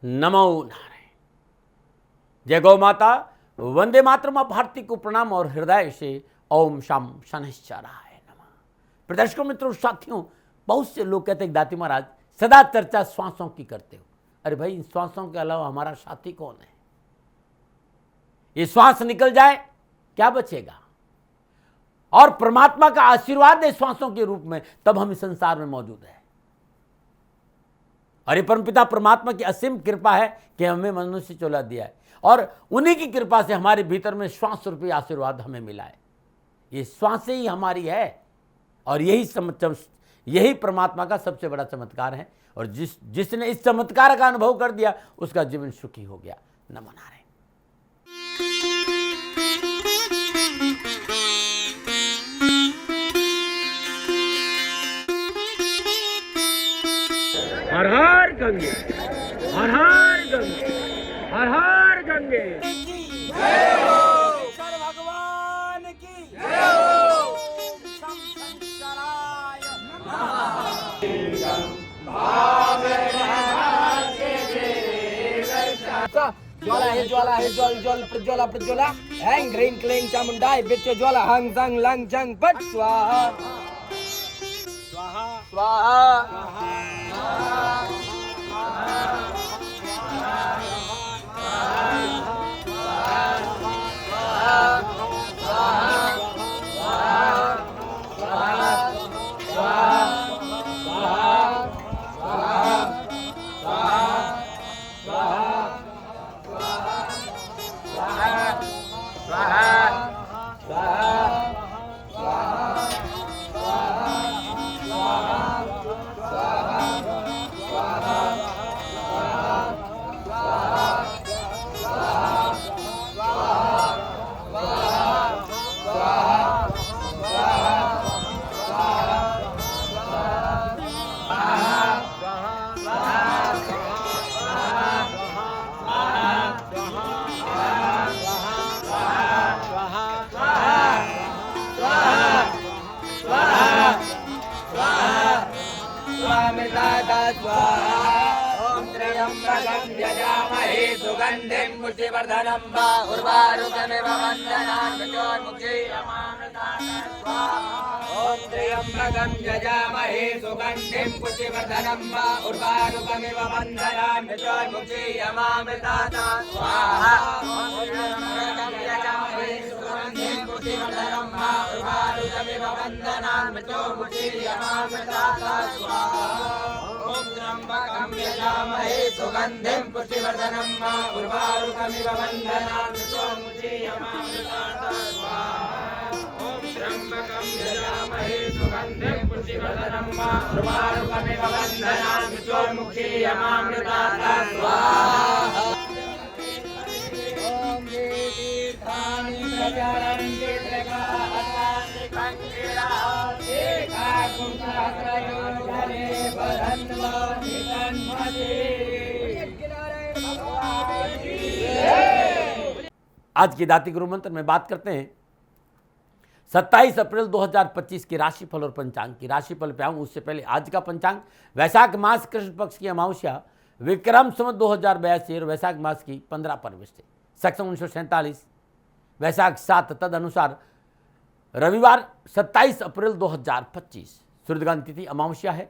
नमो नारायण। जय गौ माता, वंदे मातरम। भारती को प्रणाम और हृदय से ओम शाम शनिश्चराय नमः। प्रदर्शकों, मित्रों, साथियों, बहुत से लोग कहते हैं दाती महाराज सदा चर्चा श्वासों की करते हो। अरे भाई, इन श्वासों के अलावा हमारा साथी कौन है? ये श्वास निकल जाए क्या बचेगा? और परमात्मा का आशीर्वाद है श्वासों के रूप में, तब हम इस संसार में मौजूद है। और ये परमपिता परमात्मा की असीम कृपा है कि हमें मनुष्य चौला दिया है, और उन्हीं की कृपा से हमारे भीतर में श्वास रूपी आशीर्वाद हमें मिला है। ये श्वास ही हमारी है, और यही परमात्मा का सबसे बड़ा चमत्कार है। और जिसने इस चमत्कार का अनुभव कर दिया उसका जीवन सुखी हो गया। नमो नारायण। हर हर गंगे, हर हर गंगे, हर हर गंगे। जय हो शंकर भगवान की, जय हो शंकराय ज्वाला है, ज्वाला है, ज्वल ज्वल प्रज्वला प्रज्वला हैंग ह्रीं क्लीं चामुंडाय बिच्च ज्वाला हंग संग लंग जंग पट स्वाहा स्वाहा स्वाहा। ओम त्र्यंबकं यजामहे सुगंधिं पुष्टिवर्धनं उर्वारुकमिव वन्दनान् मृत्योर्मुक्षीयमामृतात् स्वाहा। ओम त्र्यंबकं यजामहे सुगंधिं पुष्टिवर्धनं उर्वारुकमिव वन्दनान् मृत्योर्मुक्षीयमामृतात् स्वाहा। ओम त्र्यंबकं यजामहे सुगंधिं पुष्टिवर्धनं उर्वारुकमिव वन्दनान् मृत्योर्मुक्षीयमामृतात् स्वाहा। ओम त्र्यंबकं यजामहे सुगंधिं पुष्टिवर्धनं उर्वारुकमिव वन्दनान् मृत्योर्मुक्षीयमामृतात् स्वाहा। ओम त्र्यंबकं यजामहे सुगंधिं पुष्टिवर्धनं उर्वारुकमिव वन्दनान् मृत्योर्मुक्षीयमामृतात् स्वाहा। ओम तीर्थानि प्रचरन्ति त्रिकालानि कंकिरा एकाकुं सहस्रयोजने बधन्वानि तन्मति। आज की दाती गुरु मंत्र में बात करते हैं 27 अप्रैल 2025 की राशिफल और पंचांग की। राशिफल पे आऊँ उससे पहले आज का पंचांग वैशाख मास कृष्ण पक्ष की अमावस्या विक्रम संवत 2082 और वैशाख मास की 15 परवश से सक्षम 1947 वैशाख 7 तद अनुसार रविवार 27 अप्रैल 2025 सूर्यग्रहण तिथि अमावस्या है।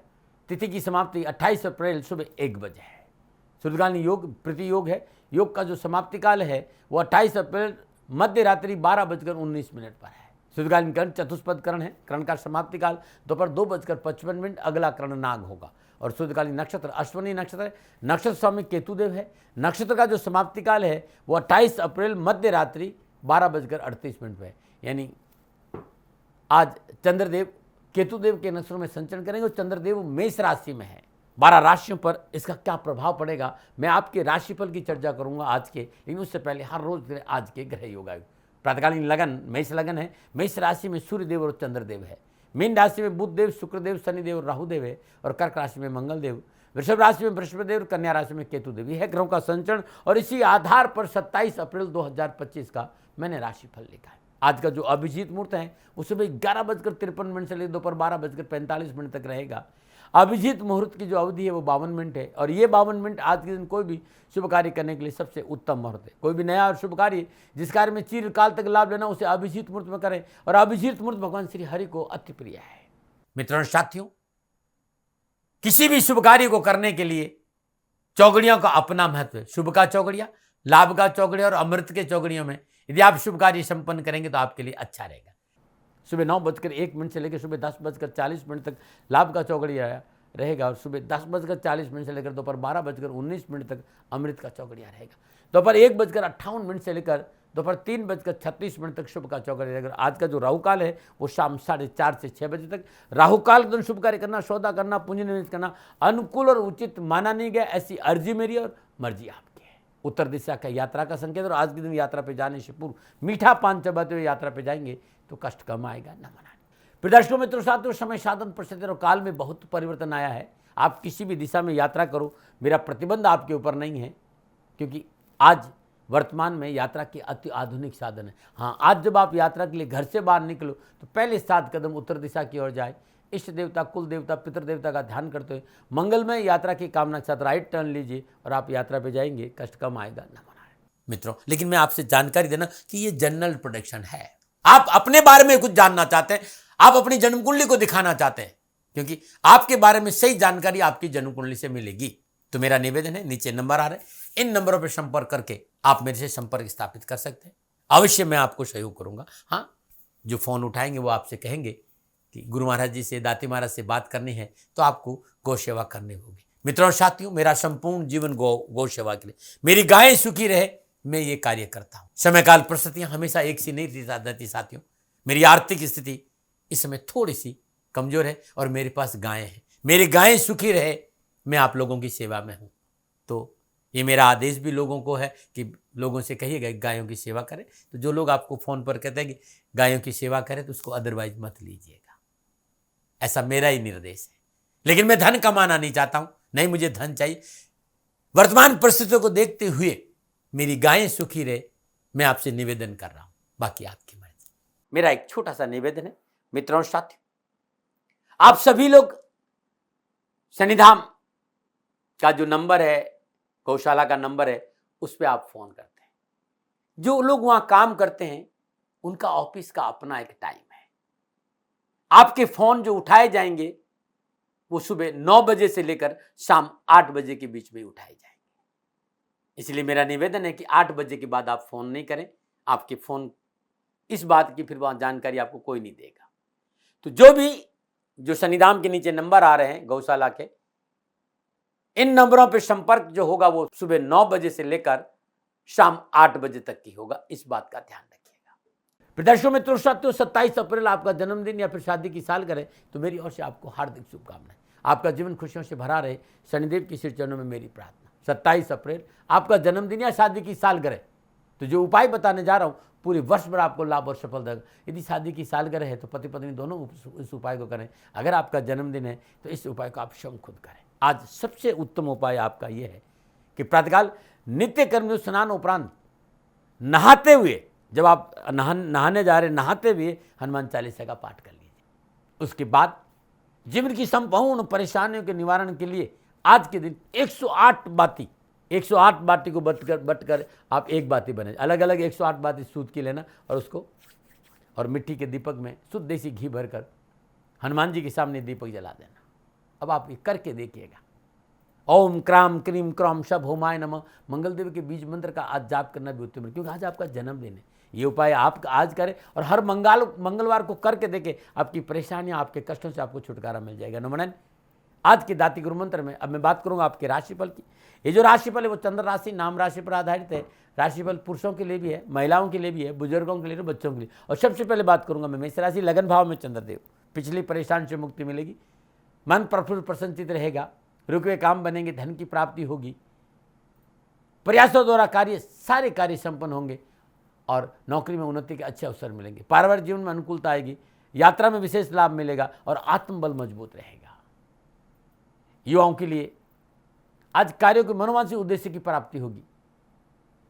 तिथि की समाप्ति 28 अप्रैल सुबह 1 बजे है। सूर्यग्रहण योग प्रति योग है। योग का जो समाप्ति काल है वो 28 अप्रैल मध्य रात्रि 12:19 पर है। सूर्यग्रहण कर्ण चतुष्पद करण है। कर्ण का समाप्ति काल दोपहर 2:55। अगला कर्ण नाग होगा। और सूर्यकालीन नक्षत्र अश्विनी नक्षत्र है। नक्षत्र स्वामी केतुदेव है। नक्षत्र का जो समाप्ति काल है वो 28 अप्रैल मध्य रात्रि 12:38 पे है। यानी आज चंद्रदेव केतुदेव के नक्षत्रों में संचरण करेंगे और चंद्रदेव मेष राशि में है। 12 राशियों पर इसका क्या प्रभाव पड़ेगा मैं आपके राशिफल की चर्चा करूंगा आज के, लेकिन उससे पहले हर रोज आज के ग्रह योगायु। प्रातकालीन लगन मेष लगन है। मेष राशि में सूर्यदेव और चंद्रदेव है। मीन राशि में बुधदेव शुक्रदेव शनिदेव और राहुदेव है। और कर्क राशि में मंगलदेव। वृषभ राशि में बृहस्पतिदेव और कन्या राशि में केतुदेव। यह है ग्रहों का संचरण, और इसी आधार पर 27 अप्रैल 2025 का मैंने राशिफल लिखा है। आज का जो अभिजीत मुहूर्त है वो सुबह 11:53 से लेकर दोपहर 12:45 तक रहेगा। अभिजीत मुहूर्त की जो अवधि है वो 52 मिनट है और ये 52 मिनट आज के दिन कोई भी शुभ कार्य करने के लिए सबसे उत्तम मुहूर्त है। कोई भी नया और शुभ कार्य जिस कार्य में चिरकाल तक लाभ लेना उसे अभिजीत मुहूर्त में करें और अभिजीत मुहूर्त भगवान श्री हरि को अति प्रिय है। मित्रों साथियों, किसी भी शुभ कार्य को करने के लिए चौगड़ियों का अपना महत्व है। शुभ का चौगड़िया, लाभ का चौगड़िया और अमृत के चौगड़ियों में यदि आप शुभ कार्य संपन्न करेंगे तो आपके लिए अच्छा रहेगा। सुबह 9:01 से लेकर सुबह 10:40 तक लाभ का चौगड़िया रहेगा और सुबह 10:40 से लेकर दोपहर 12:19 तक अमृत का चौगड़िया रहेगा। दोपहर 1:58 से लेकर दोपहर 3:36 तक शुभ का चौगड़िया रहेगा। आज का जो राहु काल है वो शाम 4:30 से 6 बजे तक। राहु काल के दिन शुभ कार्य करना, सौदा करना, पूंजी निवेश करना अनुकूल और उचित माना नहीं गया। ऐसी अर्जी मेरी और मर्जी आपकी है। उत्तर दिशा का यात्रा का संकेत और आज के दिन यात्रा पे जाने से पूर्व मीठा पान चबाते हुए यात्रा पे जाएंगे तो कष्ट कम आएगा, न मनाने। प्रदर्शकों मित्रों साथियों, समय साधन परिस्थिति और काल में बहुत परिवर्तन आया है। आप किसी भी दिशा में यात्रा करो, मेरा प्रतिबंध आपके ऊपर नहीं है, क्योंकि आज वर्तमान में यात्रा के अति आधुनिक साधन है। हाँ, आज जब आप यात्रा के लिए घर से बाहर निकलो तो पहले 7 कदम उत्तर दिशा की ओर जाए। इष्ट देवता, कुल देवता, पितृ देवता का ध्यान करते हुए मंगलमय यात्रा की कामना के साथ राइट टर्न लीजिए और आप यात्रा पे जाएंगे, कष्ट कम आएगा, न मनाए। मित्रों, लेकिन मैं आपसे जानकारी देना कि ये जनरल प्रोडिक्शन है। आप अपने बारे में कुछ जानना चाहते हैं, आप अपनी जन्म कुंडली को दिखाना चाहते हैं, क्योंकि आपके बारे में सही जानकारी आपकी जन्म कुंडली से मिलेगी। तो मेरा निवेदन है, नीचे नंबर आ रहे हैं, इन नंबरों पर संपर्क करके आप मेरे से संपर्क स्थापित कर सकते हैं। अवश्य मैं आपको सहयोग करूंगा। हाँ, जो फोन उठाएंगे वो आपसे कहेंगे कि गुरु महाराज जी से, दाती महाराज से बात करनी है तो आपको गौ सेवा करनी होगी। मित्रों और साथियों, मेरा संपूर्ण जीवन गौ सेवा के लिए, मेरी गायें सुखी रहे, मैं ये कार्य करता हूं। समय काल परिस्थितियां हमेशा एक सी नहीं रहती साथियों। मेरी आर्थिक स्थिति इस समय थोड़ी सी कमजोर है और मेरे पास गायें हैं। मेरी गायें सुखी रहे, मैं आप लोगों की सेवा में हूं। तो ये मेरा आदेश भी लोगों को है कि लोगों से कहिएगा गायों की सेवा करें। तो जो लोग आपको फोन पर कहते हैं कि गायों की सेवा करें तो उसको अदरवाइज मत लीजिएगा, ऐसा मेरा ही निर्देश है। लेकिन मैं धन कमाना नहीं चाहता हूं, नहीं मुझे धन चाहिए। वर्तमान परिस्थितियों को देखते हुए मेरी गायें सुखी रहे, मैं आपसे निवेदन कर रहा हूं, बाकी आपकी मर्जी। मेरा एक छोटा सा निवेदन है मित्रों साथियों, आप सभी लोग शनिधाम का जो नंबर है, गौशाला का नंबर है, उस पर आप फोन करते हैं। जो लोग वहां काम करते हैं उनका ऑफिस का अपना एक टाइम है। आपके फोन जो उठाए जाएंगे वो सुबह 9 बजे से लेकर शाम 8 बजे के बीच में उठाए जाएंगे। इसलिए मेरा निवेदन है कि 8 बजे के बाद आप फोन नहीं करें। आपके फोन इस बात की फिर वहां जानकारी आपको कोई नहीं देगा। तो जो शनिधाम के नीचे नंबर आ रहे हैं गौशाला के, इन नंबरों पर संपर्क जो होगा वो सुबह 9 बजे से लेकर शाम 8 बजे तक की होगा। इस बात का ध्यान रखिएगा। प्रदर्शकों मित्रों साथियों, 27 अप्रैल आपका जन्मदिन या फिर शादी की सालगिरह, तो मेरी ओर से आपको हार्दिक शुभकामनाएं। आपका जीवन खुशियों से भरा रहे, शनिदेव की श्री चरणों में मेरी प्रार्थना। 27 अप्रैल आपका जन्मदिन या शादी की सालगिरह, तो जो उपाय बताने जा रहा हूं पूरे वर्ष भर आपको लाभ और सफलता देगा। यदि शादी की सालगिरह है तो पति पत्नी दोनों इस उपाय को करें। अगर आपका जन्मदिन है तो इस उपाय को आप स्वयं खुद करें। आज सबसे उत्तम उपाय आपका यह है कि प्रातःकाल नित्य कर्म स्नान उपरांत नहाते हुए, जब आप नहाने जा रहे, नहाते हुए हनुमान चालीसा का पाठ कर लीजिए। उसके बाद जीवन की संपूर्ण परेशानियों के निवारण के लिए आज के दिन 108 बाती को बटकर आप एक बाती बने, अलग अलग 108 बाती सूत की लेना और उसको और मिट्टी के दीपक में शुद्ध देसी घी भरकर हनुमान जी के सामने दीपक जला देना। अब आप ये करके देखिएगा। ओम क्राम क्रीम क्रॉम शब होमाय नमः मंगल देव के बीज मंत्र का आज जाप करना भी उत्तम है, क्योंकि आज आपका जन्मदिन है। ये उपाय आप आज करें और हर मंगलवार को करके देखें, आपकी परेशानियां, आपके कष्टों से आपको छुटकारा मिल जाएगा। नमन। आज के दाती गुरु मंत्र में अब मैं बात करूंगा आपके राशिफल की। ये जो राशिफल है वो चंद्र राशि नाम राशि पर आधारित है। राशिफल पुरुषों के लिए भी है, महिलाओं के लिए भी है, बुजुर्गों के लिए, बच्चों के लिए। और सबसे पहले बात करूंगा मैं मेष राशि, लगन भाव में चंद्रदेव। पिछली परेशान से मुक्ति मिलेगी, मन प्रफुल्ल प्रसन्नचित रहेगा, रुके काम बनेंगे, धन की प्राप्ति होगी, प्रयासों द्वारा सारे कार्य संपन्न होंगे और नौकरी में उन्नति के अच्छे अवसर मिलेंगे। पारिवारिक जीवन में अनुकूलता आएगी, यात्रा में विशेष लाभ मिलेगा और आत्मबल मजबूत रहेगा। युवाओं के लिए आज कार्यों के मनोवांछित उद्देश्य की प्राप्ति होगी।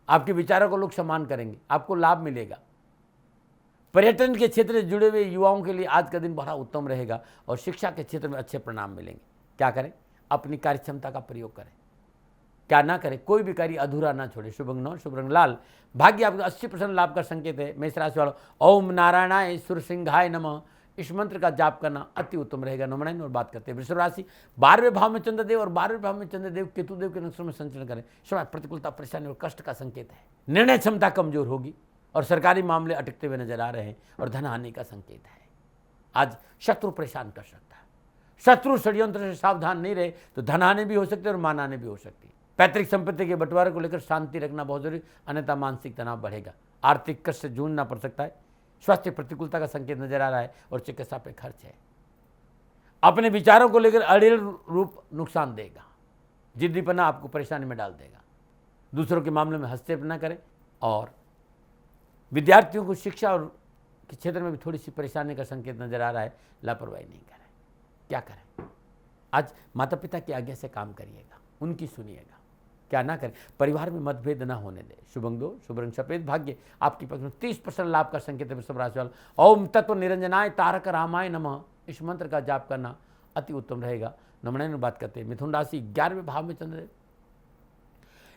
आपके विचारों को लोग सम्मान करेंगे, आपको लाभ मिलेगा। पर्यटन के क्षेत्र से जुड़े हुए युवाओं के लिए आज का दिन बड़ा उत्तम रहेगा और शिक्षा के क्षेत्र में अच्छे परिणाम मिलेंगे। क्या करें? अपनी कार्य क्षमता का प्रयोग करें, क्या ना करें, कोई भी कार्य अधूरा ना छोड़े। शुभ अंग 9, शुभ रंग लाल, भाग्य आपको 80% लाभ का संकेत है। मेष राशि वालों, ओम नारायणाय सुरसिंहाय नमः, इस मंत्र का जाप करना अति उत्तम रहेगा। नमन। और बात करते हैं वृषभ राशि, 12वें भाव में चंद्रदेव और 12वें भाव में चंद्रदेव केतुदेव के नक्षत्र में संचरण करें। समय प्रतिकूलता, परेशानी और कष्ट का संकेत है। निर्णय क्षमता कमजोर होगी और सरकारी मामले अटकते हुए नजर आ रहे हैं और धन हानि का संकेत है। आज शत्रु परेशान कर सकता है। शत्रु षड्यंत्र से सावधान नहीं रहे तो धन हानि भी हो सकती है और मान हानि भी हो सकती है। पैतृक संपत्ति के बंटवारे को लेकर शांति रखना बहुत जरूरी, अन्यथा मानसिक तनाव बढ़ेगा। आर्थिक कष्ट से जूझना पड़ सकता है। स्वास्थ्य प्रतिकूलता का संकेत नजर आ रहा है और चिकित्सा पे खर्च है। अपने विचारों को लेकर अड़ियल रूप नुकसान देगा। जिद्दीपना आपको परेशानी में डाल देगा। दूसरों के मामले में हस्तक्षेप न करें और विद्यार्थियों को शिक्षा और के क्षेत्र में भी थोड़ी सी परेशानी का संकेत नजर आ रहा है। लापरवाही नहीं करें। क्या करें? आज माता पिता की आज्ञा से काम करिएगा, उनकी सुनिएगा, क्या ना करें, परिवार में मतभेद ना होने दें। शुभ अंग 2, शुभ रंग सफेद, भाग्य आपके पक्ष में 30% लाभ का संकेत है। वृषभ राशि वालों, ओम तत्व निरंजनाय तारक रामाय नमः, इस मंत्र का जाप करना अति उत्तम रहेगा। नमन। बात करते हैं मिथुन राशि, 11वें भाव में चंद्रदेव,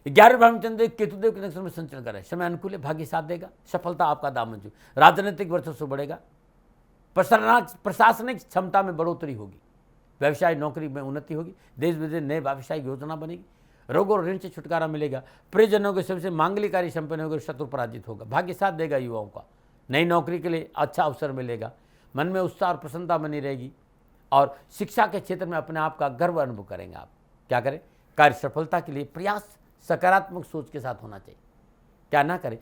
11वें भाव में चंद्रदेव केतुदेव के नक्षत्र में संचरण करें। समय अनुकूल है, भाग्य साथ देगा, सफलता आपका दामन छू, राजनीतिक वर्चस्व बढ़ेगा, प्रशासनिक क्षमता में बढ़ोतरी होगी, व्यवसाय नौकरी में उन्नति होगी, देश विदेश नए व्यवसायिक योजना बनेगी, रोग और ऋण से छुटकारा मिलेगा, प्रियजनों के सबसे मांगलिक कार्य संपन्न होगा, शत्रु पराजित होगा, भाग्य साथ देगा युवाओं का, नई नौकरी के लिए अच्छा अवसर मिलेगा, मन में उत्साह और प्रसन्नता बनी रहेगी और शिक्षा के क्षेत्र में अपने आप का गर्व अनुभव करेंगे आप। क्या करें? कार्य सफलता के लिए प्रयास सकारात्मक सोच के साथ होना चाहिए। क्या ना करें?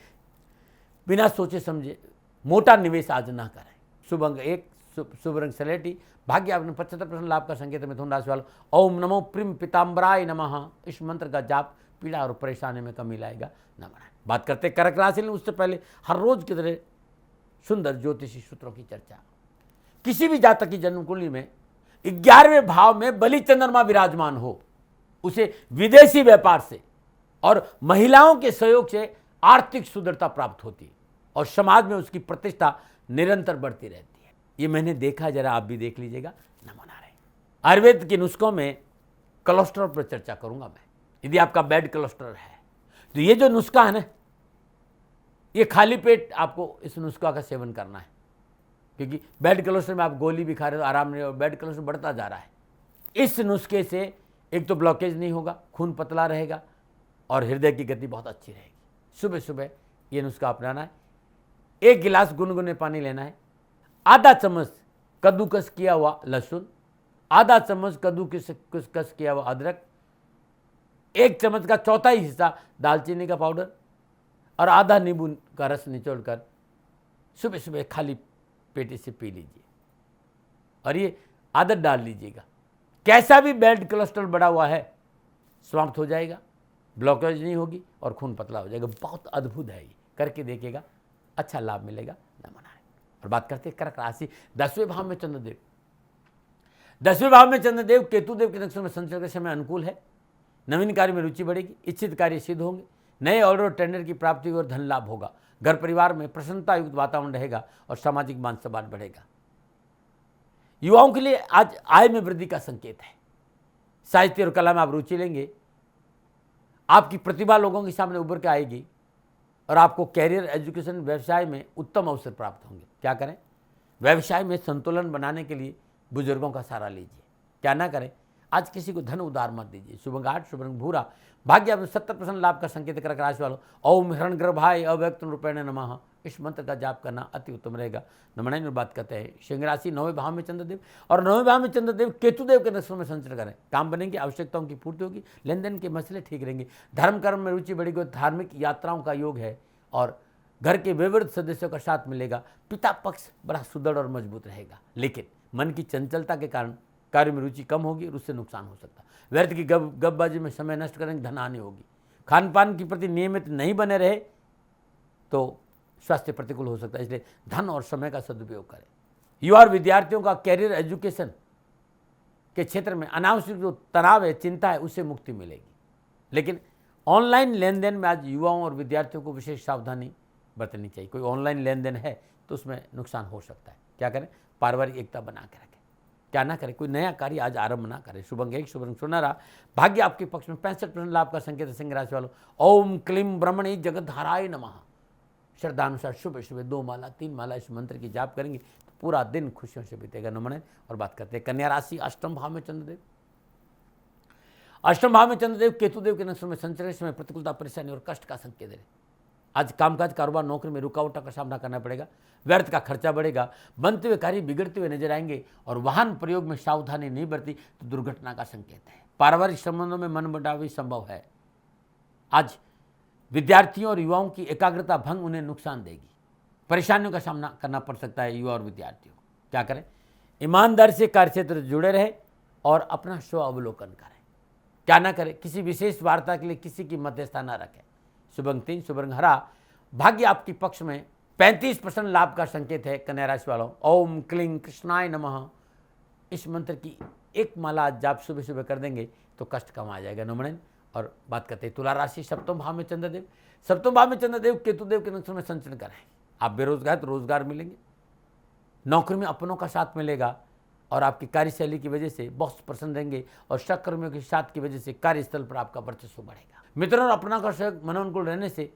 बिना सोचे समझे मोटा निवेश आज ना करें। शुभ अंग 1, शुभ रंग सलेटी, भाग्य आपने 75% लाभ का संकेत है। मिथुन राशि वालों, ओम नमो प्रिम पिताम्बराय नमः, इस मंत्र का जाप पीड़ा और परेशानी में कमी लाएगा। नमन। बात करते हैं कर्क राशि में। उससे पहले हर रोज की तरह सुंदर ज्योतिषी सूत्रों की चर्चा। किसी भी जातक की जन्म कुंडली में 11वें भाव में बलि चंद्रमा विराजमान हो, उसे विदेशी व्यापार से और महिलाओं के सहयोग से आर्थिक सुदृढ़ता प्राप्त होती है और समाज में उसकी प्रतिष्ठा निरंतर बढ़ती रहती है। ये मैंने देखा, जरा आप भी देख लीजिएगा। नमन आ रहे। आयुर्वेद के नुस्खों में कोलेस्ट्रॉल पर चर्चा करूंगा मैं। यदि आपका बैड कोलेस्ट्रॉल है तो ये जो नुस्खा है ना, ये खाली पेट आपको इस नुस्खा का सेवन करना है, क्योंकि बैड कोलेस्ट्रॉल में आप गोली भी खा रहे हो, आराम नहीं हो, बैड कोलेस्ट्रॉल बढ़ता जा रहा है। इस नुस्खे से एक तो ब्लॉकेज नहीं होगा, खून पतला रहेगा और हृदय की गति बहुत अच्छी रहेगी। सुबह सुबह ये नुस्खा अपनाना है। 1 गिलास गुनगुने पानी लेना है, आधा चम्मच कद्दूकस किया हुआ लहसुन, आधा चम्मच कद्दूकस किया हुआ अदरक, 1 चम्मच का चौथाई हिस्सा दालचीनी का पाउडर और आधा नींबू का रस निचोड़कर सुबह सुबह खाली पेट से पी लीजिए और ये आदत डाल लीजिएगा। कैसा भी बैड कोलेस्ट्रॉल बढ़ा हुआ है समाप्त हो जाएगा, ब्लॉकेज नहीं होगी और खून पतला हो जाएगा। बहुत अद्भुत है, ये करके देखिएगा, अच्छा लाभ मिलेगा। नमन। और बात करते हैं कर्क राशि, 10वें भाव में चंद्रदेव, 10वें भाव में चंद्रदेव केतुदेव के नक्षत्र में संचरण का समय अनुकूल है। नवीन कार्य में रुचि बढ़ेगी, इच्छित कार्य सिद्ध होंगे, नए ऑर्डर और टेंडर की प्राप्ति और धन लाभ होगा। घर परिवार में प्रसन्नता युक्त वातावरण रहेगा और सामाजिक मान सम्मान बढ़ेगा। युवाओं के लिए आज आय में वृद्धि का संकेत है। साहित्य और कला में आप रुचि लेंगे, आपकी प्रतिभा लोगों के सामने उभर के आएगी और आपको कैरियर, एजुकेशन, व्यवसाय में उत्तम अवसर प्राप्त होंगे। क्या करें? व्यवसाय में संतुलन बनाने के लिए बुजुर्गों का सहारा लीजिए। क्या ना करें? आज किसी को धन उधार मत दीजिए। शुभ अंग 8, शुभ रंग भूरा, भाग्य आपने 70% लाभ का संकेत कर्क राशि वालों, ओम हिरण्यगर्भाय अव्यक्त रूपेण नमः, इस मंत्र का जाप करना अति उत्तम रहेगा। नमन। बात करते हैं सिंह राशि, 9वें भाव में चंद्रदेव और 9वें भाव में चंद्रदेव केतुदेव के नक्षत्र में संचरण करें। काम बनेंगे, आवश्यकताओं की पूर्ति होगी, लेन देन के मसले ठीक रहेंगे, धर्म कर्म में रुचि बढ़ेगी, धार्मिक यात्राओं का योग है और घर के विवृद्ध सदस्यों का साथ मिलेगा। पिता पक्ष बड़ा सुदृढ़ और मजबूत रहेगा, लेकिन मन की चंचलता के कारण कार्य में रुचि कम होगी और उससे नुकसान हो सकता है। व्यर्थ की गपबाजी में समय नष्ट करेंगे, धन हानि होगी। खान पान के प्रति नियमित नहीं बने रहे तो स्वास्थ्य प्रतिकूल हो सकता है, इसलिए धन और समय का सदुपयोग करें। युवा और विद्यार्थियों का कैरियर, एजुकेशन के क्षेत्र में अनावश्यक जो तनाव है, चिंता है, उससे मुक्ति मिलेगी। लेकिन ऑनलाइन लेन देन में आज युवाओं और विद्यार्थियों को विशेष सावधानी बरतनी चाहिए। कोई ऑनलाइन लेन देन है तो उसमें नुकसान हो सकता है। क्या करें? पारिवारिक एकता बना के रखें। क्या ना करें, कोई नया कार्य आज आरंभ ना करें। शुभ अंक 1, शुभ रंग सुनहरा, भाग्य आपके पक्ष में, 65% लाभ का संकेत है। सिंह राशि वालों, ओम क्लीम ब्रह्मणी जगतधाराय नमः, श्रद्धानुसार सुबह सुबह 2 माला 3 माला इस मंत्र की जाप करेंगे तो पूरा दिन खुशियों से बीतेगा। नमन। और बात करते हैं कन्या राशि, अष्टम भाव में चंद्रदेव। अष्टम भाव में चंद्रदेव केतुदेव के नक्षत्र में संचरण समय प्रतिकूलता, परेशानी और कष्ट का संकेत दे रहे। आज कामकाज, कारोबार, नौकरी में रुकावटों का सामना करना पड़ेगा, व्यर्थ का खर्चा बढ़ेगा, बनते हुए कार्य बिगड़ते हुए नजर आएंगे और वाहन प्रयोग में सावधानी नहीं बरती तो दुर्घटना का संकेत है। पारिवारिक संबंधों में मनमुटाव संभव है। आज विद्यार्थियों और युवाओं की एकाग्रता भंग उन्हें नुकसान देगी, परेशानियों का सामना करना पड़ सकता है युवा और विद्यार्थियों को। क्या करें, ईमानदारी से कार्यक्षेत्र जुड़े रहे और अपना स्व अवलोकन करें। क्या ना करें, किसी विशेष वार्ता के लिए किसी की मध्यस्थता न रखें। शुभ अंक 3, शुभ रंग हरा, भाग्य आपके पक्ष में, 35% लाभ का संकेत है। कन्या राशि वालों, ओम क्लीं कृष्णाय नमः इस मंत्र की 1 माला आज जाप सुबह सुबह कर देंगे तो कष्ट कम आ जाएगा। नमन। और बात करते हैं तुला राशि, सप्तम भाव में चंद्रदेव। सप्तम भाव में चंद्रदेव केतुदेव के नक्षत्र में संचरण करें। आप बेरोजगार तो रोजगार मिलेंगे, नौकरी में अपनों का साथ मिलेगा और आपकी कार्यशैली की वजह से बॉस प्रसन्न रहेंगे और सहकर्मियों के साथ की वजह से कार्यस्थल पर आपका वर्चस्व बढ़ेगा। मित्रों और अपना का सहयोग मनोनुकूल रहने से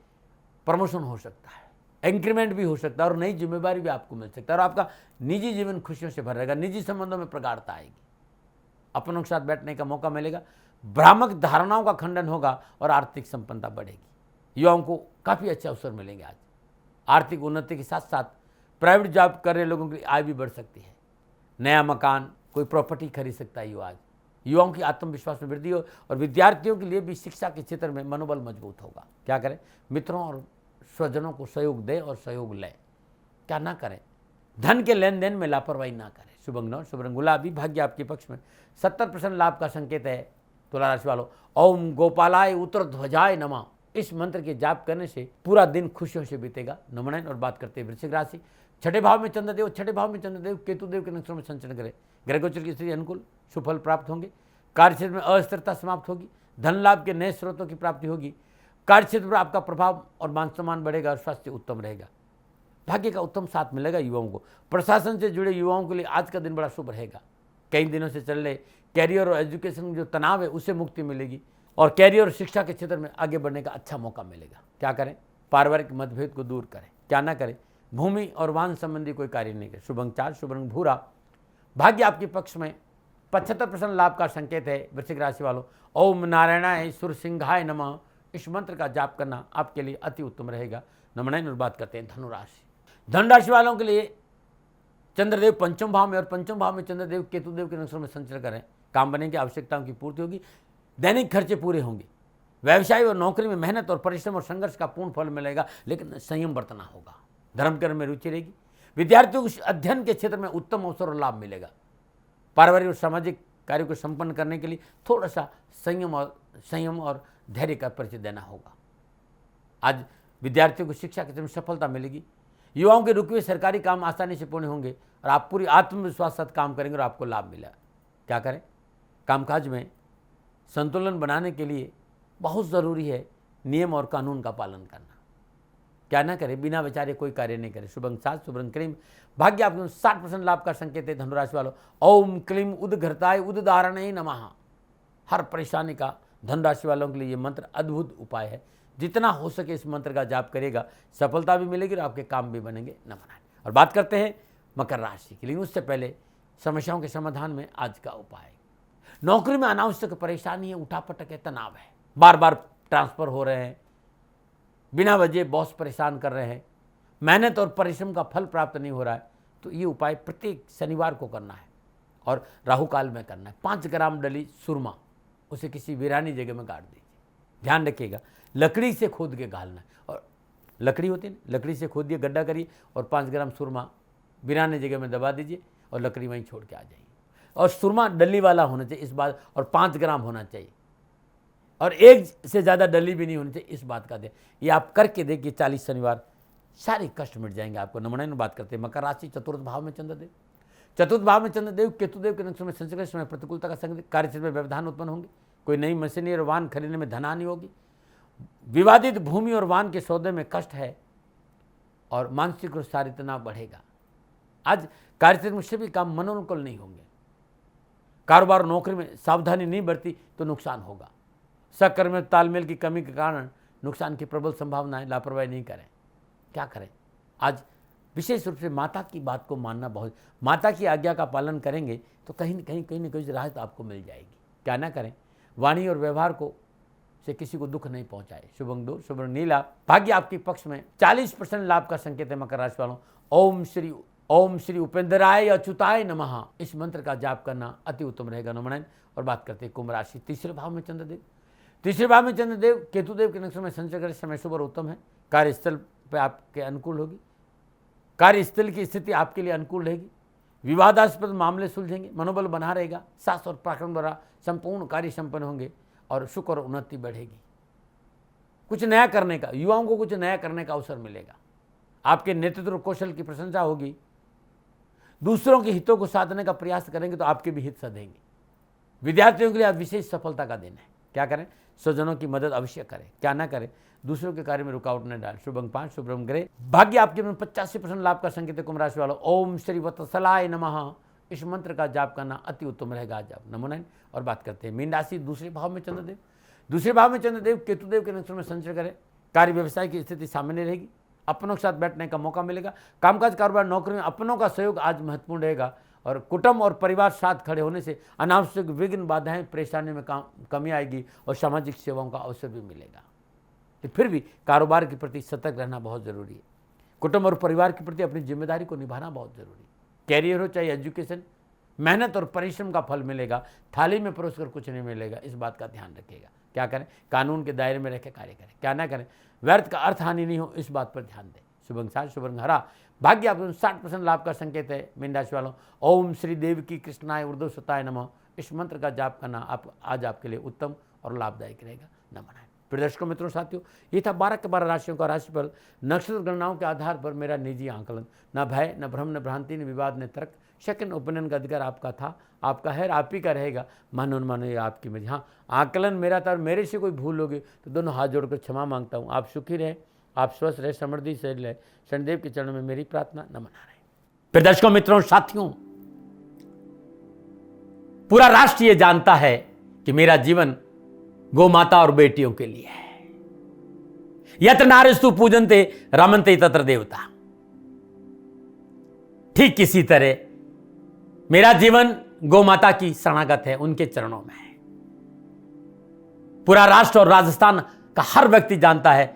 प्रमोशन हो सकता है, इंक्रीमेंट भी हो सकता है और नई जिम्मेदारी भी आपको मिल सकता है और आपका निजी जीवन खुशियों से भर रहेगा। निजी संबंधों में प्रगाढ़ता आएगी, अपनों के साथ बैठने का मौका मिलेगा, भ्रामक धारणाओं का खंडन होगा और आर्थिक संपन्नता बढ़ेगी। युवाओं को काफ़ी अच्छे अवसर मिलेंगे आज। आर्थिक उन्नति के साथ साथ प्राइवेट जॉब कर रहे लोगों की आय भी बढ़ सकती है। नया मकान, कोई प्रॉपर्टी खरीद सकता है युवा आज। युवाओं की आत्मविश्वास में वृद्धि हो और विद्यार्थियों के लिए भी शिक्षा के क्षेत्र में मनोबल मजबूत होगा। क्या करें, मित्रों और स्वजनों को सहयोग दें और सहयोग लें। क्या ना करें, धन के लेन देन में लापरवाही ना करें। शुभ अंक 9, शुभ रंग गुलाबी, भाग्य आपके पक्ष में, 70% लाभ का संकेत है। तुला राशि वालों, ओम गोपालाय उत्तर ध्वजाय नमः इस मंत्र के जाप करने से पूरा दिन खुशियों से बीतेगा। नमन। और बात करते हैं वृश्चिक राशि, छठे भाव में चंद्रदेव। छठे भाव में चंद्रदेव केतुदेव के नक्षत्र में संचरण करें। ग्रह गोचर की स्थिति अनुकूल, सुफल प्राप्त होंगे, कार्यक्षेत्र में अस्थिरता समाप्त होगी, धन लाभ के नए स्रोतों की प्राप्ति होगी, कार्यक्षेत्र पर आपका प्रभाव और मान सम्मान बढ़ेगा और स्वास्थ्य उत्तम रहेगा। भाग्य का उत्तम साथ मिलेगा युवाओं को। प्रशासन से जुड़े युवाओं के लिए आज का दिन बड़ा शुभ रहेगा। कई दिनों से चल रहे कैरियर और एजुकेशन में जो तनाव है उससे मुक्ति मिलेगी और कैरियर और शिक्षा के क्षेत्र में आगे बढ़ने का अच्छा मौका मिलेगा। क्या करें, पारिवारिक मतभेद को दूर करें। क्या ना करें, भूमि और वाहन संबंधी कोई कार्य नहीं करें। शुभ अंक 4, शुभ रंग भूरा, भाग्य आपके पक्ष में, 75% लाभ का संकेत है। वृश्चिक राशि वालों, ओम नारायणाय सुरसिंहाय नमः इस मंत्र का जाप करना आपके लिए अति उत्तम रहेगा। नमन। और बात करते हैं धनु राशि। धनु राशि वालों के लिए चंद्रदेव पंचम भाव में और पंचम भाव में चंद्रदेव केतुदेव के नक्षत्र में संचरण करें। काम बनेंगे, आवश्यकताओं की पूर्ति होगी, दैनिक खर्चे पूरे होंगे। व्यवसाय और नौकरी में मेहनत और परिश्रम और संघर्ष का पूर्ण फल मिलेगा, लेकिन संयम बरतना होगा। धर्म कर्म में रुचि रहेगी। विद्यार्थियों को अध्ययन के क्षेत्र में उत्तम अवसर और लाभ मिलेगा। पारिवारिक और सामाजिक कार्यों को संपन्न करने के लिए थोड़ा सा संयम और धैर्य का परिचय देना होगा। आज विद्यार्थियों को शिक्षा के क्षेत्र में सफलता मिलेगी। युवाओं के रुके हुए सरकारी काम आसानी से पूर्ण होंगे और आप पूरी आत्मविश्वास के साथ काम करेंगे और आपको लाभ मिलेगा। क्या करें, कामकाज में संतुलन बनाने के लिए बहुत ज़रूरी है नियम और कानून का पालन करना। क्या ना करें, बिना विचारे कोई कार्य नहीं करें। शुभ अंक 7, शुभ रंग क्रीम, भाग्य आपको 60% लाभ का संकेत है। धनुराशि वालों, ओम क्लीम उद्घृताय उद्धारणय नमः हर परेशानी का धनराशि वालों के लिए ये मंत्र अद्भुत उपाय है। जितना हो सके इस मंत्र का जाप करेगा, सफलता भी मिलेगी और आपके काम भी बनेंगे। नमन। और बात करते हैं मकर राशि की, लेकिन उससे पहले समस्याओं के समाधान में आज का उपाय। नौकरी में अनावश्यक परेशानी है, उठापटक है, तनाव है, बार बार ट्रांसफर हो रहे हैं, बिना वजह बॉस परेशान कर रहे हैं, मेहनत और परिश्रम का फल प्राप्त नहीं हो रहा है, तो ये उपाय प्रत्येक शनिवार को करना है और राहु काल में करना है। 5 ग्राम डली सुरमा उसे किसी वीरानी जगह में गाड़ दीजिए। ध्यान रखिएगा, लकड़ी से खोद के घालना है। और लकड़ी होती है, लकड़ी से खोदिए, गड्ढा करिए और 5 ग्राम सुरमा वीरानी जगह में दबा दीजिए और लकड़ी वहीं छोड़ के आ जाइए। और सुरमा डली वाला होना चाहिए इस बात, और 5 ग्राम होना चाहिए और 1 से ज़्यादा डली भी नहीं होनी चाहिए, इस बात का दे। ये आप करके देखिए, 40 शनिवार सारे कष्ट मिट जाएंगे आपको। नमन। बात करते हैं मकर राशि, चतुर्थ भाव में चंद्रदेव। चतुर्थ भाव में चंद्रदेव केतुदेव के नक्षत्र में संचरण समय प्रतिकूलता का संकेत, कार्यक्षेत्र में व्यवधान उत्पन्न होंगे, कोई नई मशीनरी और वाहन खरीदने में धनहानि होगी, विवादित भूमि और वाहन के सौदे में कष्ट है और मानसिक और शारीरिक तनाव बढ़ेगा। आज कार्यक्षेत्र में सभी काम मनोनुकूल नहीं होंगे, कारोबार और नौकरी में सावधानी नहीं बरती तो नुकसान होगा। सहकर्मी में तालमेल की कमी के कारण नुकसान की प्रबल संभावना है, लापरवाही नहीं करें। क्या करें? आज विशेष रूप से माता की बात को मानना बहुत, माता की आज्ञा का पालन करेंगे तो कहीं न कहीं राहत आपको मिल जाएगी। क्या ना करें? वाणी और व्यवहार को से किसी को दुख नहीं पहुंचाए। शुभ अंक 2, शुभ रंग नीला। भाग्य आपके पक्ष में। 40% लाभ का संकेत है मकर राशि वालों। ओम श्री उपेंद्राय अच्युताय नमः, इस मंत्र का जाप करना अति उत्तम रहेगा। नमन। और बात करते हैं कुंभ राशि। तीसरे भाव में चंद्रदेव केतुदेव के नक्षत्र में संचर करे, समय शुभ और उत्तम है। कार्यस्थल पर आपके अनुकूल होगी, कार्यस्थल की स्थिति आपके लिए अनुकूल रहेगी। विवादास्पद मामले सुलझेंगे, मनोबल बना रहेगा। साहस और पराक्रम द्वारा संपूर्ण कार्य संपन्न होंगे और सुख और उन्नति बढ़ेगी। कुछ नया करने का, युवाओं को कुछ नया करने का अवसर मिलेगा। आपके नेतृत्व कौशल की प्रशंसा होगी। दूसरों के हितों को साधने का प्रयास करेंगे तो आपके भी हित सधेंगे। विद्यार्थियों के लिए आज विशेष सफलता का दिन है। क्या करें? स्वजनों की मदद अवश्य करें। क्या ना करें? दूसरों के कार्य में रुकावट न डालें। शुभ अंक 5, शुभ रंग ग्रे। भाग्य आपके में 85% लाभ का संकेत है कुंभ राशि वालों। ओम श्री वत्सलाय नमः, इस मंत्र का जाप करना अति उत्तम रहेगा आज आप। नमो नारायण। और बात करते हैं मीन राशि। दूसरे भाव में चंद्रदेव केतुदेव के नक्षत्र में संचर करें। कार्य व्यवसाय की स्थिति सामान्य रहेगी। अपनों के साथ बैठने का मौका मिलेगा। कामकाज कारोबार नौकरी में अपनों का सहयोग आज महत्वपूर्ण रहेगा। और कुटुंब और परिवार साथ खड़े होने से अनावश्यक विघ्न बाधाएं परेशानी में कमी आएगी और सामाजिक सेवाओं का अवसर भी मिलेगा। तो फिर भी कारोबार के प्रति सतर्क रहना बहुत जरूरी है। कुटुंब और परिवार के प्रति अपनी जिम्मेदारी को निभाना बहुत जरूरी है। कैरियर हो चाहे एजुकेशन, मेहनत और परिश्रम का फल मिलेगा। थाली में परोस कर कुछ नहीं मिलेगा, इस बात का ध्यान रखिएगा। क्या करें? कानून के दायरे में रहकर कार्य करें। क्या ना करें? व्यर्थ का अर्थ हानि नहीं हो, इस बात पर ध्यान दें। शुभ अंक 7, शुभ रंग हरा। भाग्य आप 60% लाभ का संकेत है मीन राशि वालों। ओम श्री देव की कृष्णाय उर्दव सताय नमः, इस मंत्र का जाप करना आज आपके लिए उत्तम और लाभदायक रहेगा। नमन। प्रिय दर्शकों मित्रों साथियों, ये था 12 के 12 राशियों का राशिफल। नक्षत्र गणनाओं के आधार पर मेरा निजी आंकलन। न भय, न भ्रम, न भ्रांति, न विवाद, न तर्क। सेकंड ओपिनियन का अधिकार आपका था, आपका है, आप ही का रहेगा। मानो न मानो ये आपकी मर्जी। हाँ, आंकलन मेरा था और मेरे से कोई भूल होगी तो दोनों हाथ जोड़कर क्षमा मांगता हूँ। आप सुखी रहे, आप स्वस्थ रहे, समृद्धि से रहे। शनिदेव के चरणों में मेरी प्रार्थना। नमन नारायण। प्रिय दर्शकों मित्रों साथियों, पूरा राष्ट्र ये जानता है कि मेरा जीवन गौ माता और बेटियों के लिए है। यत्र नारीस्तु पूजन्ते रमन्ते तत्र देवता। ठीक किसी तरह मेरा जीवन गौ माता की शरणागत है, उनके चरणों में है। पूरा राष्ट्र और राजस्थान का हर व्यक्ति जानता है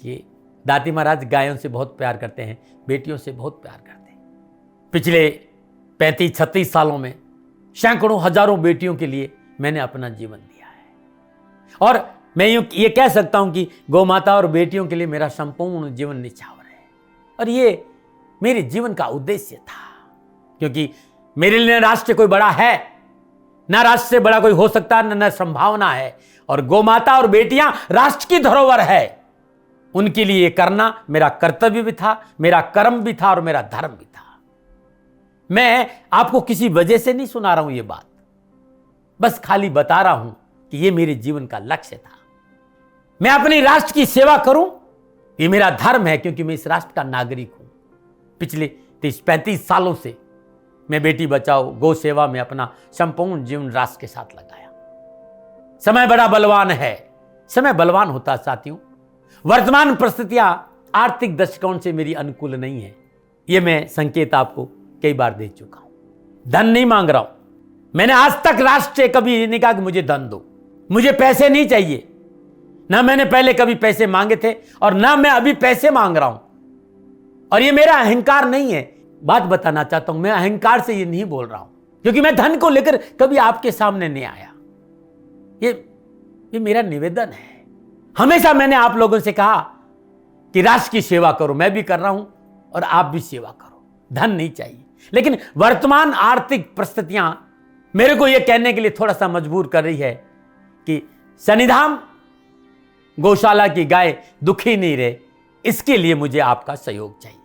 कि दादी महाराज गायों से बहुत प्यार करते हैं, बेटियों से बहुत प्यार करते हैं। पिछले 35-36 सालों में सैकड़ों हजारों बेटियों के लिए मैंने अपना जीवन दिया है। और मैं ये कह सकता हूं कि गौ माता और बेटियों के लिए मेरा संपूर्ण जीवन निछावर है। और ये मेरे जीवन का उद्देश्य था, क्योंकि मेरे लिए राष्ट्र कोई बड़ा है, ना राष्ट्र से बड़ा कोई हो सकता, न संभावना है। और गौ माता और बेटियां राष्ट्र की धरोहर है। उनके लिए ये करना मेरा कर्तव्य भी था, मेरा कर्म भी था और मेरा धर्म भी था। मैं आपको किसी वजह से नहीं सुना रहा हूं ये बात, बस खाली बता रहा हूं कि ये मेरे जीवन का लक्ष्य था। मैं अपने राष्ट्र की सेवा करूं, ये मेरा धर्म है, क्योंकि मैं इस राष्ट्र का नागरिक हूं। पिछले 30-35 सालों से मैं बेटी बचाओ, गौ सेवा में अपना संपूर्ण जीवन राष्ट्र के साथ लगाया। समय बड़ा बलवान है, समय बलवान होता साथियों। वर्तमान परिस्थितियां आर्थिक दृष्टिकोण से मेरी अनुकूल नहीं है, यह मैं संकेत आपको कई बार दे चुका हूं। धन नहीं मांग रहा हूं। मैंने आज तक राष्ट्र से कभी नहीं कहा कि मुझे धन दो, मुझे पैसे नहीं चाहिए। ना मैंने पहले कभी पैसे मांगे थे और ना मैं अभी पैसे मांग रहा हूं। और ये मेरा अहंकार नहीं है। बात बताना चाहता हूं, मैं अहंकार से ये नहीं बोल रहा हूं, क्योंकि मैं धन को लेकर कभी आपके सामने नहीं आया। ये मेरा निवेदन है। हमेशा मैंने आप लोगों से कहा कि राष्ट्र की सेवा करो, मैं भी कर रहा हूं और आप भी सेवा करो। धन नहीं चाहिए, लेकिन वर्तमान आर्थिक परिस्थितियां मेरे को यह कहने के लिए थोड़ा सा मजबूर कर रही है कि शनिधाम गौशाला की गाय दुखी नहीं रहे, इसके लिए मुझे आपका सहयोग चाहिए।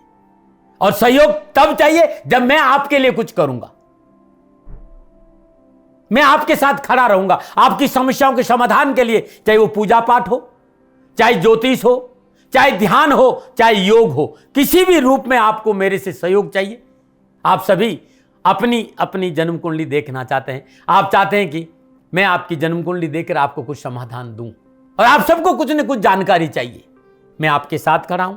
और सहयोग तब चाहिए जब मैं आपके लिए कुछ करूंगा। मैं आपके साथ खड़ा रहूंगा, आपकी समस्याओं के समाधान के लिए, चाहे वो पूजा पाठ हो, चाहे ज्योतिष हो, चाहे ध्यान हो, चाहे योग हो, किसी भी रूप में आपको मेरे से सहयोग चाहिए। आप सभी अपनी अपनी जन्म कुंडली देखना चाहते हैं, आप चाहते हैं कि मैं आपकी जन्म कुंडली देखकर आपको कुछ समाधान दूं, और आप सबको कुछ न कुछ जानकारी चाहिए, मैं आपके साथ खड़ा हूं,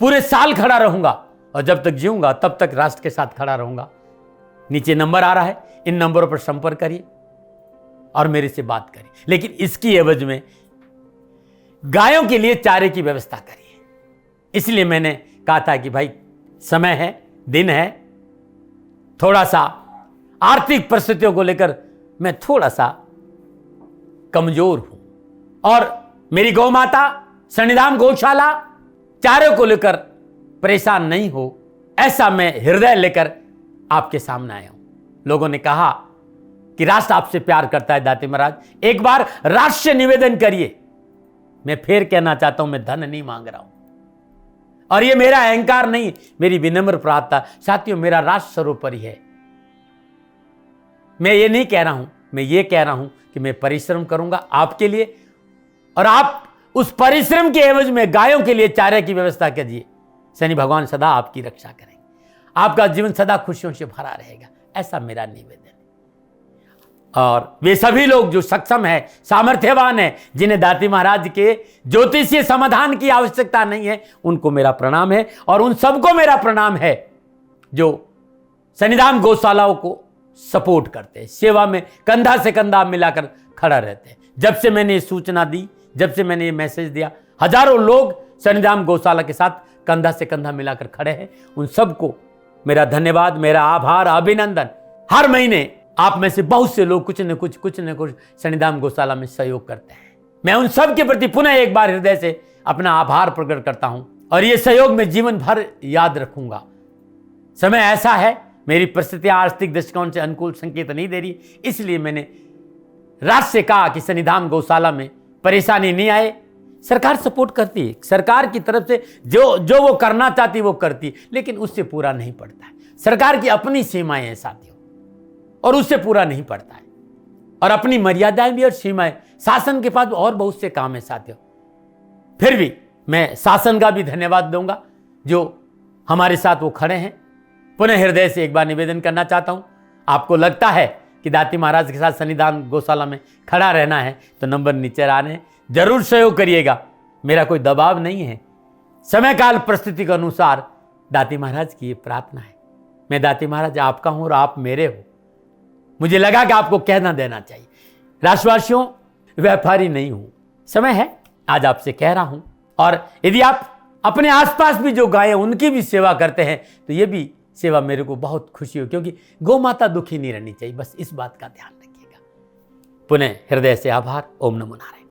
पूरे साल खड़ा रहूंगा, और जब तक जीऊंगा तब तक राष्ट्र के साथ खड़ा रहूंगा। नीचे नंबर आ रहा है, इन नंबरों पर संपर्क करिए और मेरे से बात करिए, लेकिन इसकी एवज में गायों के लिए चारे की व्यवस्था करिए। इसलिए मैंने कहा था कि भाई समय है, दिन है, थोड़ा सा आर्थिक परिस्थितियों को लेकर मैं थोड़ा सा कमजोर हूं, और मेरी गौ माता शनिधाम गौशाला चारे को लेकर परेशान नहीं हो, ऐसा मैं हृदय लेकर आपके सामने आया हूं। लोगों ने कहा कि राष्ट्र आपसे प्यार करता है दाती महाराज, एक बार राष्ट्र से निवेदन करिए। मैं फिर कहना चाहता हूं, मैं धन नहीं मांग रहा हूं, और ये मेरा अहंकार नहीं, मेरी विनम्र प्रार्थना। साथियों, मेरा राष्ट्र सर्वोपरि है। मैं ये नहीं कह रहा हूं, मैं ये कह रहा हूं कि मैं परिश्रम करूंगा आपके लिए, और आप उस परिश्रम के एवज में गायों के लिए चारे की व्यवस्था कीजिए। शनि भगवान सदा आपकी रक्षा करेंगे, आपका जीवन सदा खुशियों से भरा रहेगा, ऐसा मेरा निवेदन है। और वे सभी लोग जो सक्षम है, सामर्थ्यवान है, जिन्हें दाती महाराज के ज्योतिषीय समाधान की आवश्यकता नहीं है, उनको मेरा प्रणाम है। और उन सबको मेरा प्रणाम है जो शनिधाम गौशालाओं को सपोर्ट करते हैं, सेवा में कंधा से कंधा मिलाकर खड़ा रहते हैं। जब से मैंने ये सूचना दी, जब से मैंने ये मैसेज दिया, हजारों लोग शनिधाम गौशाला के साथ कंधा से कंधा मिलाकर खड़े हैं। उन सबको मेरा धन्यवाद, मेरा आभार, अभिनंदन। हर महीने आप में से बहुत से लोग कुछ न कुछ शनिधाम गौशाला में सहयोग करते हैं। मैं उन सब के प्रति पुनः एक बार हृदय से अपना आभार प्रकट करता हूं, और ये सहयोग मैं जीवन भर याद रखूंगा। समय ऐसा है, मेरी परिस्थितियां आर्थिक दृष्टिकोण से अनुकूल संकेत नहीं दे रही, इसलिए मैंने राष्ट्र से कहा कि शनिधाम गौशाला में परेशानी नहीं आए। सरकार सपोर्ट करती है, सरकार की तरफ से जो वो करना चाहती वो करती, लेकिन उससे पूरा नहीं पड़ता है। सरकार की अपनी सीमाएं हैं साथियों, और उससे पूरा नहीं पड़ता है, और अपनी मर्यादाएं भी और सीमाएं। शासन के पास और बहुत से काम है साथियों। फिर भी मैं शासन का भी धन्यवाद दूंगा जो हमारे साथ वो खड़े हैं। पुनः हृदय से एक बार निवेदन करना चाहता हूं, आपको लगता है कि दाती महाराज के साथ शनिधाम गौशाला में खड़ा रहना है तो नंबर नीचे आ रहे हैं, जरूर सहयोग करिएगा। मेरा कोई दबाव नहीं है, समय काल परिस्थिति के अनुसार दाती महाराज की ये प्रार्थना है। मैं दाती महाराज आपका हूं और आप मेरे हो, मुझे लगा कि आपको कहना देना चाहिए। राष्ट्रवासियों, व्यापारी नहीं हूं, समय है आज आपसे कह रहा हूं। और यदि आप अपने आसपास भी जो गाय उनकी भी सेवा करते हैं तो ये भी सेवा मेरे को बहुत खुशी हो, क्योंकि गौ माता दुखी नहीं रहनी चाहिए, बस इस बात का ध्यान रखिएगा। पुनः हृदय से आभार। ओम नमो नारायण।